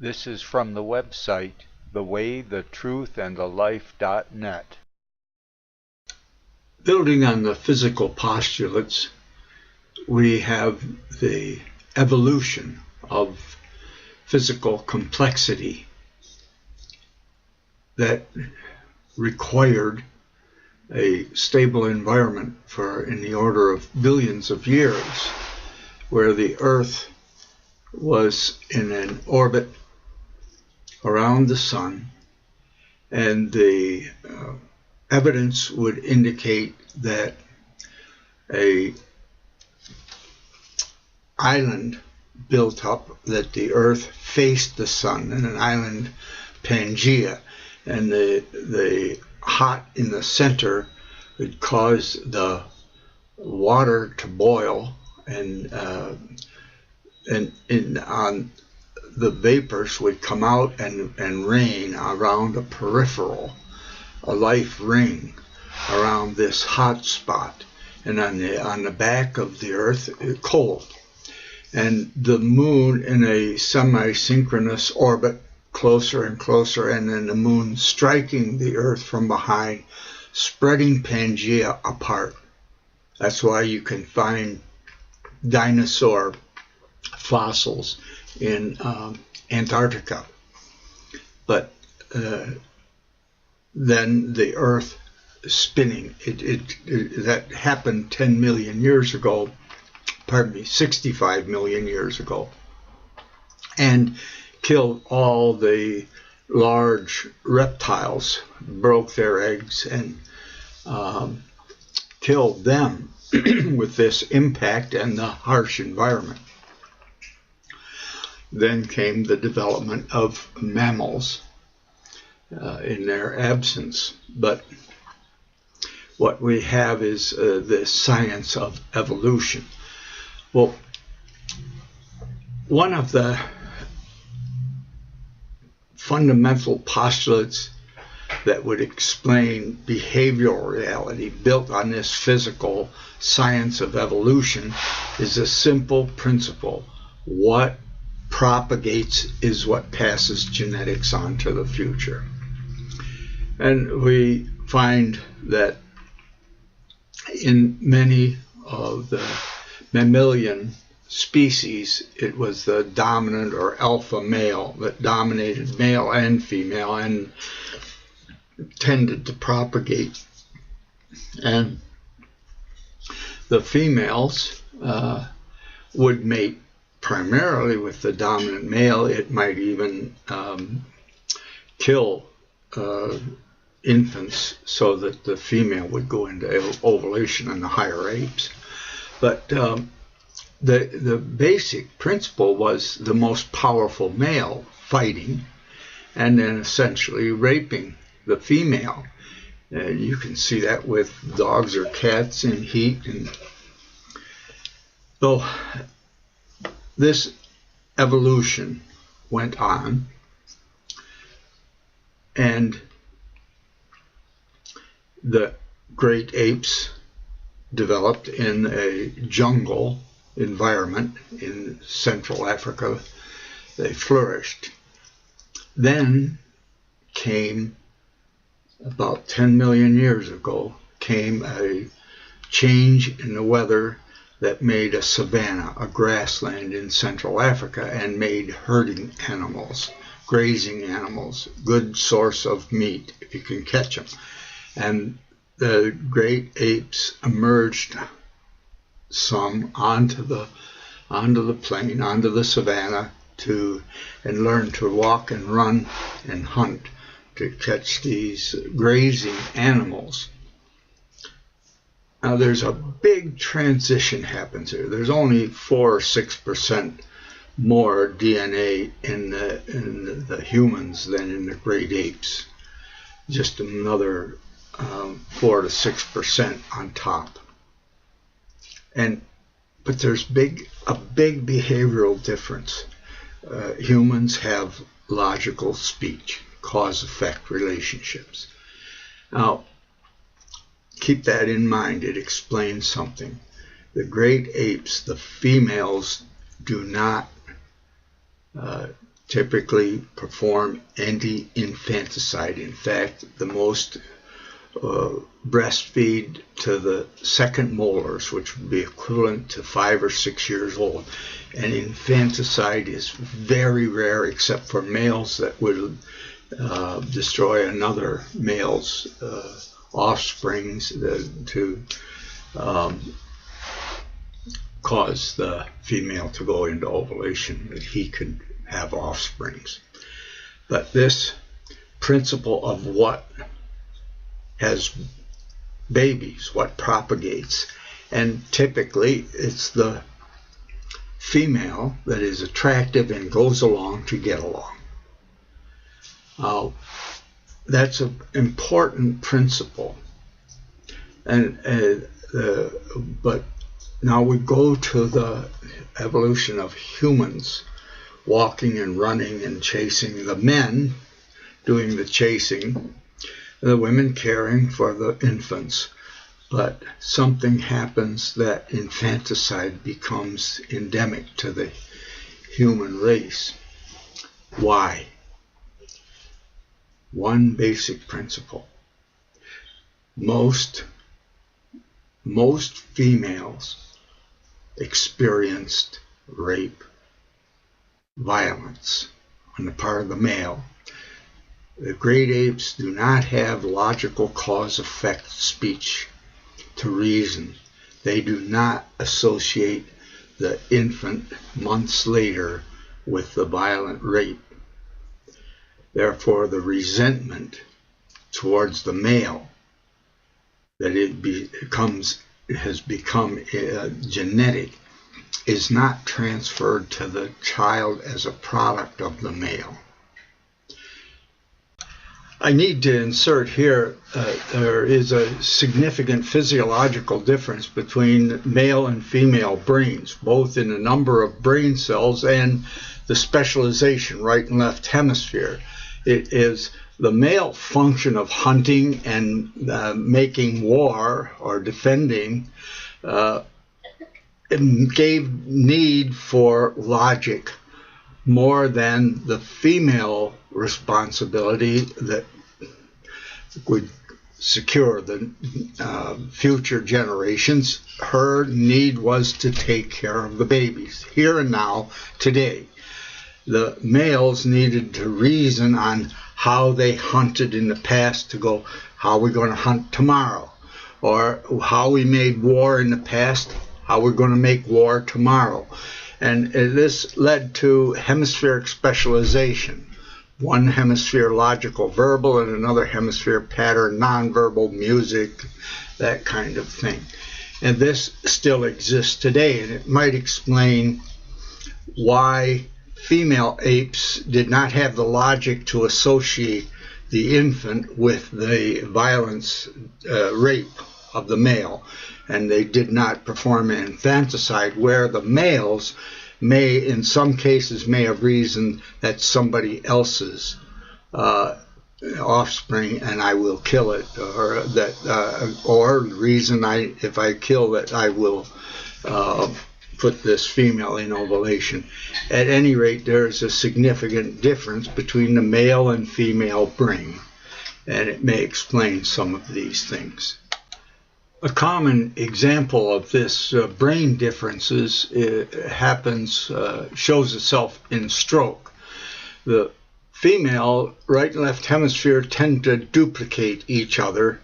This is from the website thewaythetruthandthelife.net. Building on the physical postulates, we have the evolution of physical complexity that required a stable environment for in the order of billions of years, where the Earth was in an orbit around the sun, and the evidence would indicate that a island built up, that the Earth faced the sun, and an island Pangea, and the hot in the center would cause the water to boil, and on the vapors would come out and rain around a peripheral, a life ring around this hot spot, and on the back of the Earth, cold. And the moon in a semi-synchronous orbit, closer and closer, and then the moon striking the Earth from behind, spreading Pangea apart. That's why you can find dinosaur fossils in Antarctica. But then the Earth spinning, that happened 10 million years ago, 65 million years ago, and killed all the large reptiles, broke their eggs, and killed them with this impact and the harsh environment. Then came the development of mammals in their absence. But what we have is the science of evolution. Well, one of the fundamental postulates that would explain behavioral reality built on this physical science of evolution is a simple principle. What propagates is what passes genetics on to the future. And we find that in many of the mammalian species, it was the dominant or alpha male that dominated male and female and tended to propagate. And the females would mate primarily with the dominant male. It might even kill infants so that the female would go into ovulation in the higher apes. But the basic principle was the most powerful male fighting and then essentially raping the female. You can see that with dogs or cats in heat. And so this evolution went on, and the great apes developed in a jungle environment in Central Africa. They flourished. Then came, about 10 million years ago, came a change in the weather that made a savanna, a grassland in Central Africa, and made herding animals, grazing animals, good source of meat if you can catch them. And the great apes emerged, some onto the plain, onto the savanna, and learned to walk and run and hunt to catch these grazing animals. Now there's a big transition happens here. There's only 4 or 6% more DNA in the humans than in the great apes. Just another 4 to 6% on top. But there's a big behavioral difference. Humans have logical speech, cause-effect relationships. Now, keep that in mind. It explains something. The great apes, the females, do not typically perform anti-infanticide. In fact, the most breastfeed to the second molars, which would be equivalent to 5 or 6 years old. And infanticide is very rare, except for males that would destroy another male's offsprings to cause the female to go into ovulation, that he could have offsprings. But this principle of what has babies, what propagates, and typically it's the female that is attractive and goes along to get along. That's an important principle. But now we go to the evolution of humans walking and running and chasing, the men doing the chasing, the women caring for the infants. But something happens that infanticide becomes endemic to the human race. Why? One basic principle. Most females experienced rape, violence on the part of the male. The great apes do not have logical cause-effect speech to reason. They do not associate the infant months later with the violent rape. Therefore, the resentment towards the male that has become genetic is not transferred to the child as a product of the male. I need to insert here, there is a significant physiological difference between male and female brains, both in the number of brain cells and the specialization, right and left hemisphere. It is the male function of hunting and making war or defending gave need for logic more than the female responsibility that would secure the future generations. Her need was to take care of the babies, here and now, today. The males needed to reason on how they hunted in the past to go, how are we going to hunt tomorrow? Or how we made war in the past, how we're going to make war tomorrow. And this led to hemispheric specialization. One hemisphere logical verbal and another hemisphere pattern nonverbal, music, that kind of thing. And this still exists today, and it might explain why female apes did not have the logic to associate the infant with the violence, rape of the male, and they did not perform infanticide, where the males may, in some cases, may have reasoned that somebody else's offspring and I will kill it, or that, or reason if I kill it, I will put this female in ovulation. At any rate, there is a significant difference between the male and female brain, and it may explain some of these things. A common example of this brain differences shows itself in stroke. The female right and left hemisphere tend to duplicate each other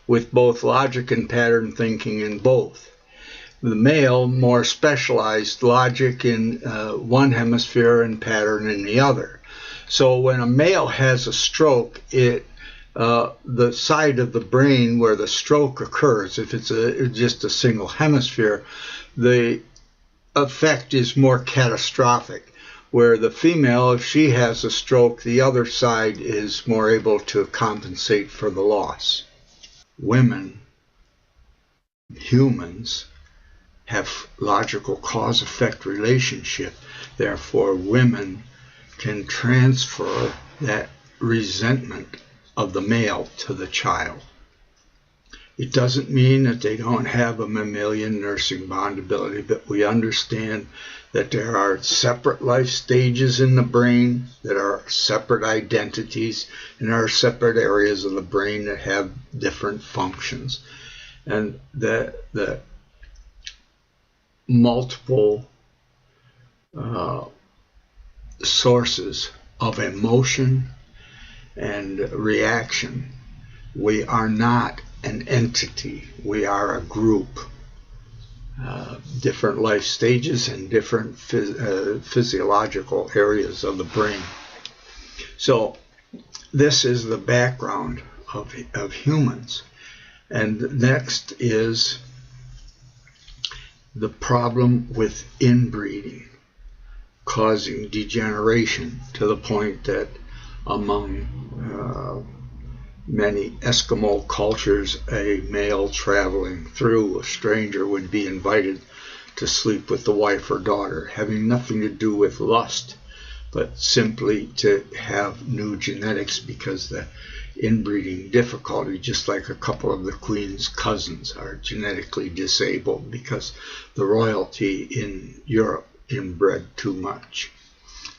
with both logic and pattern thinking in both. The male, more specialized logic in one hemisphere and pattern in the other. So when a male has a stroke, the side of the brain where the stroke occurs, if it's just a single hemisphere, the effect is more catastrophic. Where the female, if she has a stroke, the other side is more able to compensate for the loss. Women, humans, have logical cause-effect relationship. Therefore, women can transfer that resentment of the male to the child. It doesn't mean that they don't have a mammalian nursing bond ability, but we understand that there are separate life stages in the brain, that are separate identities, and there are separate areas of the brain that have different functions. And the multiple sources of emotion and reaction. We are not an entity. We are a group. Different life stages and different physiological areas of the brain. So this is the background of humans. And next is the problem with inbreeding, causing degeneration to the point that among many Eskimo cultures, a male traveling through, a stranger, would be invited to sleep with the wife or daughter, having nothing to do with lust, but simply to have new genetics, because the inbreeding difficulty, just like a couple of the Queen's cousins, are genetically disabled because the royalty in Europe inbred too much.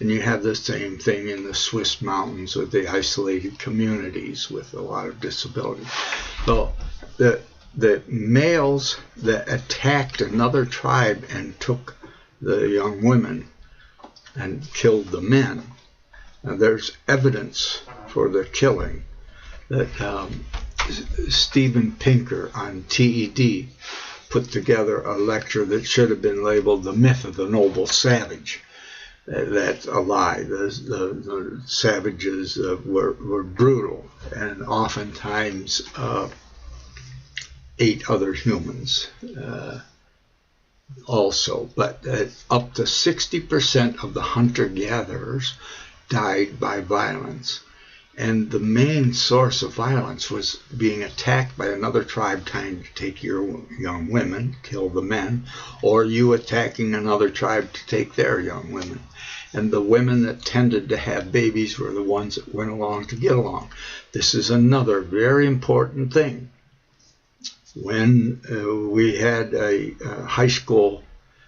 And you have the same thing in the Swiss mountains with the isolated communities with a lot of disability. So the males that attacked another tribe and took the young women and killed the men, now there's evidence for the killing that Steven Pinker on TED put together a lecture that should have been labeled The Myth of the Noble Savage. That's a lie. The savages were brutal and oftentimes ate other humans also. But up to 60% of the hunter-gatherers died by violence. And the main source of violence was being attacked by another tribe trying to take your young women, kill the men, or you attacking another tribe to take their young women. And the women that tended to have babies were the ones that went along to get along. This is another very important thing. When we had a high school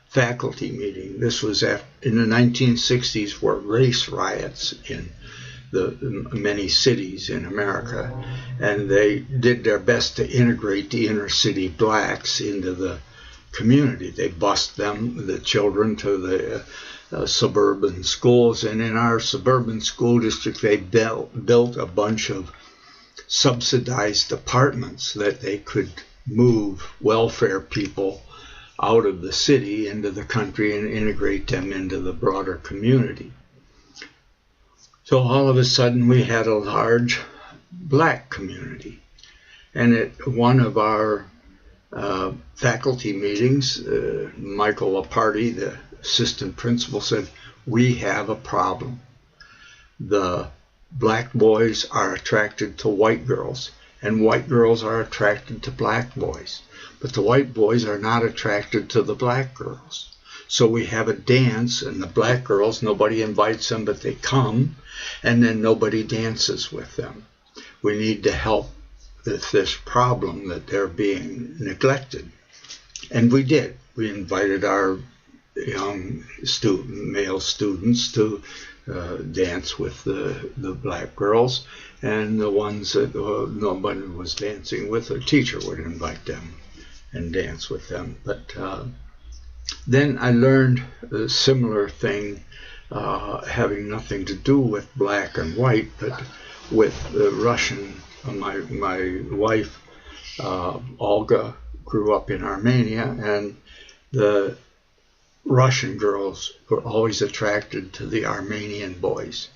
faculty meeting, this was in the 1960s, were race riots in the many cities in America, and they did their best to integrate the inner city blacks into the community. They bused them, the children, to the suburban schools, and in our suburban school district they built a bunch of subsidized apartments that they could move welfare people out of the city into the country and integrate them into the broader community. So all of a sudden we had a large black community. And at one of our faculty meetings, Michael Laparty, the assistant principal, said, "We have a problem. The black boys are attracted to white girls, and white girls are attracted to black boys. But the white boys are not attracted to the black girls. So we have a dance, and the black girls, nobody invites them, but they come, and then nobody dances with them. We need to help with this problem that they're being neglected." And we did. We invited our young male students to dance with the black girls, and the ones that nobody was dancing with, a teacher would invite them and dance with them. But then I learned a similar thing, having nothing to do with black and white, but with the Russian. My wife, Olga, grew up in Armenia, and the Russian girls were always attracted to the Armenian boys.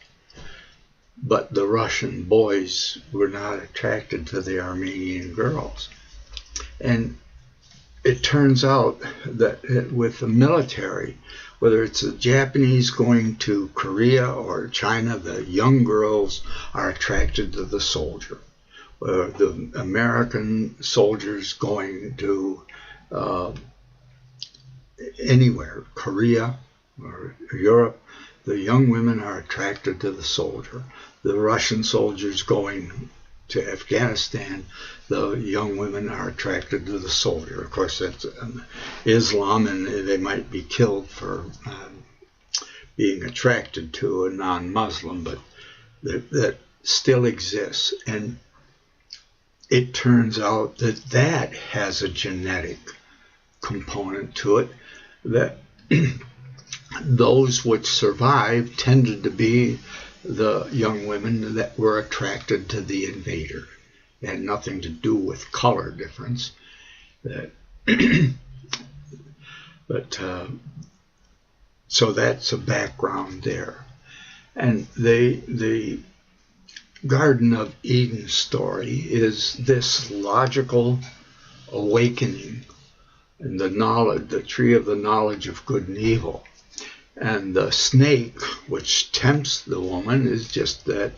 But the Russian boys were not attracted to the Armenian girls. And it turns out that with the military, whether it's the Japanese going to Korea or China, the young girls are attracted to the soldier. The American soldiers going to anywhere, Korea or Europe, the young women are attracted to the soldier. The Russian soldiers going to Afghanistan, the young women are attracted to the soldier. Of course, that's Islam, and they might be killed for being attracted to a non-Muslim, but that still exists. And it turns out that that has a genetic component to it, that those which survived tended to be the young women that were attracted to the invader. It had nothing to do with color difference. So that's a background there. And the Garden of Eden story is this logical awakening in the tree of the knowledge of good and evil. And the snake, which tempts the woman, is just that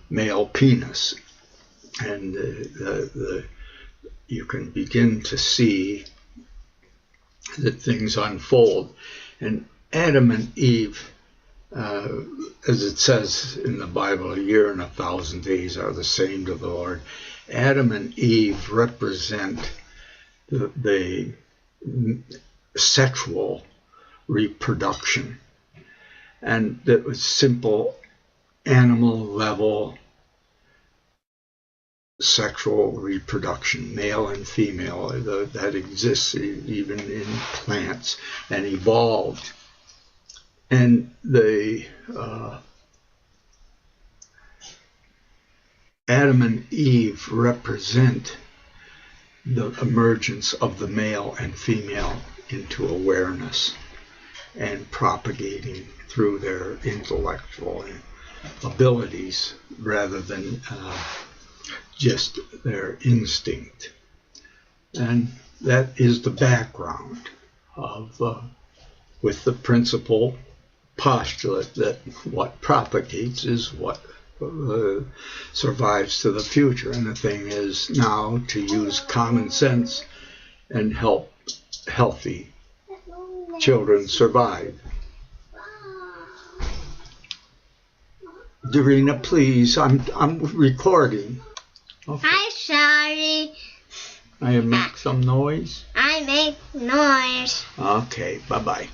male penis. And you can begin to see that things unfold. And Adam and Eve, as it says in the Bible, a year and 1,000 days are the same to the Lord. Adam and Eve represent the sexual reproduction, and that was simple animal level sexual reproduction, male and female, that exists even in plants and evolved. And the Adam and Eve represent the emergence of the male and female into awareness and propagating through their intellectual abilities rather than just their instinct. And that is the background of with the principal postulate that what propagates is what survives to the future. And the thing is now to use common sense and help healthy children survive. Darina, please, I'm recording. Okay. I'm sorry. I make some noise? I make noise. Okay, bye-bye.